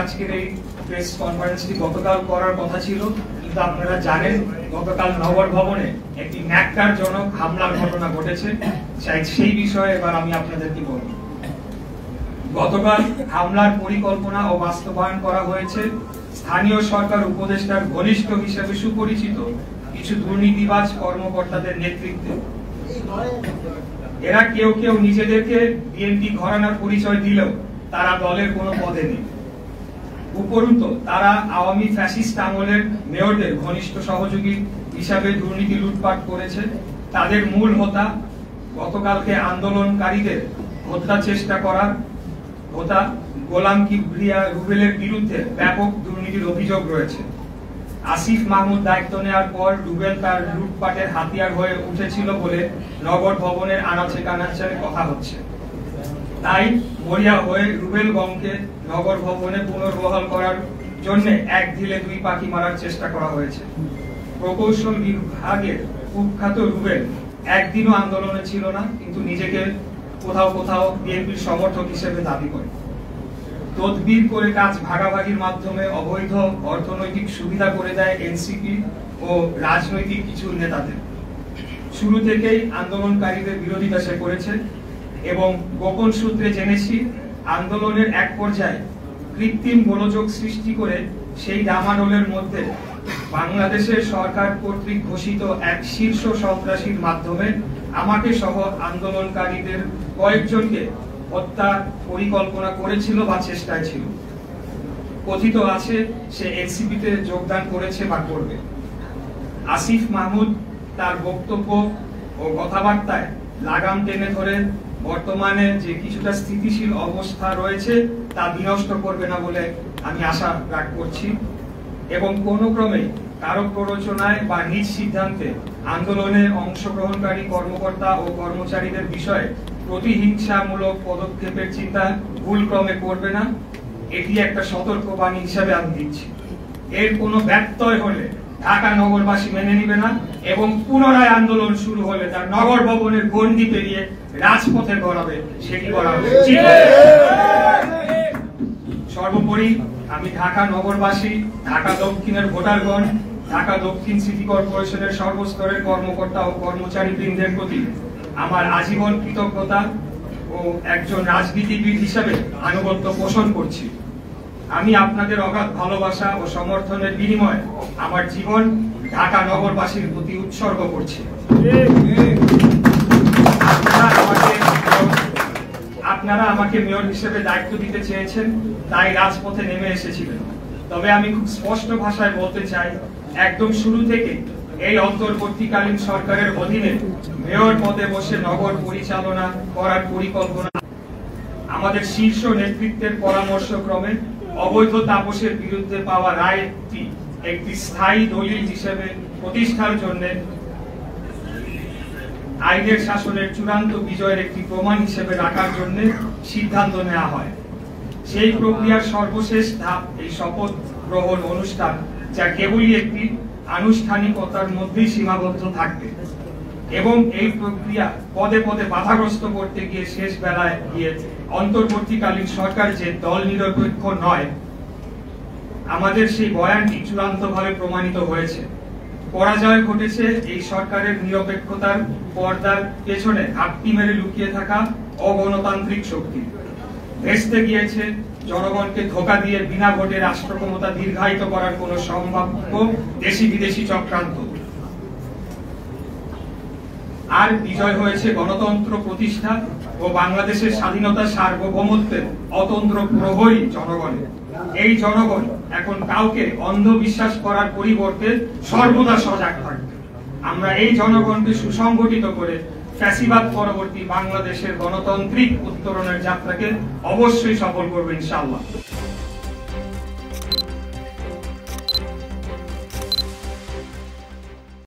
আজকের এই প্রেস কনফারেন্সটি গতকাল করার কথা ছিল, কিন্তু আপনারা জানেন গতকাল নগর ভবনে একটি ন্যাক্কারজনক হামলার ঘটনা ঘটেছে। সেই বিষয়ে এবার আমি আপনাদেরকে বলব। গতকাল হামলার পরিকল্পনা ও বাস্তবায়ন করা হয়েছে স্থানীয় সরকার উপদেষ্টার ঘনিষ্ঠ হিসেবে সুপরিচিত কিছু দুর্নীতিবাজ কর্মকর্তাদের নেতৃত্বে। এরা কেউ কেউ নিজেদেরকে বিএনপি ঘরানার পরিচয় দিলেও তারা দলের কোনো পদে নেই। উপরন্তু তারা আওয়ামী ফ্যাসিস্ট আমলের মেয়রদের ঘনিষ্ঠ সহযোগী হিসাবে দুর্নীতি লুটপাট করেছে। তাদের মূল হোতা গতকালকে আন্দোলনকারীদের হত্যা চেষ্টা করার হোতা গোলাম কিবরিয়া রুবেলের বিরুদ্ধে ব্যাপক দুর্নীতির অভিযোগ রয়েছে। আসিফ মাহমুদ দায়িত্ব নেওয়ার পর রুবেল তার লুটপাটের হাতিয়ার হয়ে উঠেছিল বলে নগর ভবনের আনাচে কানাচে কথা হচ্ছে। তাই মরিয়া হয়ে রুবেল গমকে নগর ভবনে পুনর্বহাল করার জন্য এক ঢিলে দুই পাখি মারার চেষ্টা করা হয়েছে। প্রকৌশল বিভাগের কুখ্যাত রুবেল একদিনও আন্দোলনে ছিল না, কিন্তু নিজেকে কোথাও কোথাও বিএনপির সমর্থক হিসেবে দাবি করে। তদবির করে কাজ ভাগাভাগির মাধ্যমে অবৈধ অর্থনৈতিক সুবিধা করে দেয় এনসিপি ও রাজনৈতিক কিছু নেতাদের। শুরু থেকেই আন্দোলনকারীদের বিরোধিতা সে করেছে এবং গোপন সূত্রে জেনেছি আন্দোলনের এক পর্যায়ে কৃত্রিম গোলযোগ সৃষ্টি করে সেই ডামাডোলের মধ্যে বাংলাদেশের সরকার কর্তৃক ঘোষিত এক শীর্ষ সন্ত্রাসীর মাধ্যমে আমাকে সহ আন্দোলনকারীদের কয়েকজনকে হত্যা পরিকল্পনা করেছিল বা চেষ্টায় ছিল। কথিত আছে সে এনসিপিতে যোগদান করেছে বা করবে। আসিফ মাহমুদ তার বক্তব্য ও কথাবার্তায় লাগাম টেনে ধরে বর্তমানে যে কিছুটা স্থিতিশীল অবস্থা রয়েছে তা বিনষ্ট করবে না বলে আমি আশা করছি এবং কোনো ক্রমে কারো প্ররোচনায় বা নিজ সিদ্ধান্তে আন্দোলনে অংশগ্রহণকারী কর্মকর্তা ও কর্মচারীদের বিষয়ে প্রতিহিংসামূলক পদক্ষেপের চিন্তা ভুল ক্রমে করবে না। এটি একটা সতর্কবাণী হিসাবে আমি দিচ্ছি। এর কোনো ব্যত্যয় হলে ঢাকা নগরবাসী মেনে নিবে না এবং পুনরায় আন্দোলন শুরু হলে তার নগর ভবনের গণ্ডি পেরিয়ে রাজপথে গড়াবে, সেটি করা উচিত। সর্বোপরি আমি ঢাকা নগরবাসী, ঢাকা দক্ষিণের ভোটারগণ, ঢাকা দক্ষিণ সিটি কর্পোরেশনের সর্বস্তরের কর্মকর্তা ও কর্মচারী বৃন্দের প্রতি আমার আজীবন কৃতজ্ঞতা ও একজন রাজনীতিবিদ হিসাবে আনুগত্য পোষণ করছি। আমি আপনাদের অগাধ ভালোবাসা ও সমর্থনের বিনিময়ে আমার জীবন ঢাকা নগরবাসীর প্রতি উৎসর্গ করছি। আপনারা আমাকে মেয়র হিসেবে দায়িত্ব দিতে চেয়েছেন, তাই রাজপথে নেমে এসেছিলেন। তবে আমি খুব স্পষ্ট ভাষায় বলতে চাই, একদম শুরু থেকে এই অন্তর্বর্তীকালীন সরকারের অধীনে মেয়র পদে বসে নগর পরিচালনা করার পরিকল্পনা আমাদের শীর্ষ নেতৃত্বের পরামর্শক্রমে অবৈধ তাপসের বিরুদ্ধে পাওয়া রায়টি একটি স্থায়ী দলিল হিসেবে প্রতিষ্ঠার জন্য আইনের শাসনের চূড়ান্ত বিজয়ের একটি প্রমাণ হিসেবে রাখার জন্য সিদ্ধান্ত নেওয়া হয়। সেই প্রক্রিয়ার সর্বশেষ ধাপ এই শপথ গ্রহণ অনুষ্ঠান, যা কেবলই একটি আনুষ্ঠানিকতার মধ্যেই সীমাবদ্ধ থাকবে এবং এই প্রক্রিয়া পদে পদে বাধাগ্রস্ত করতে গিয়ে শেষ বেলায় গিয়ে অন্তর্বর্তীকালীন সরকার যে দল নিরপেক্ষ নয়, আমাদের সেই বয়ানটি চূড়ান্তভাবে প্রমাণিত হয়েছে। পরাজয় ঘটেছে এই সরকারের নিরপেক্ষতার পর্দার পেছনে ঘাপটি মেরে লুকিয়ে থাকা অগণতান্ত্রিক শক্তি। ভেস্তে গিয়েছে জনগণকে ধোঁকা দিয়ে বিনা ভোটে রাষ্ট্র ক্ষমতা দীর্ঘায়িত করার কোন সম্ভাব্য দেশি বিদেশি চক্রান্ত। আর বিজয় হয়েছে গণতন্ত্র প্রতিষ্ঠা ও বাংলাদেশের স্বাধীনতা সার্বভৌমত্বের অতন্ত্র প্রহরী জনগণের। এই জনগণ এখন কাউকে অন্ধবিশ্বাস করার পরিবর্তে সর্বদা সজাগ থাকবে। আমরা এই জনগণকে সুসংগঠিত করে ফ্যাসিবাদ পরবর্তী বাংলাদেশের গণতান্ত্রিক উত্তরণের যাত্রাকে অবশ্যই সফল করবো ইনশাআল্লাহ।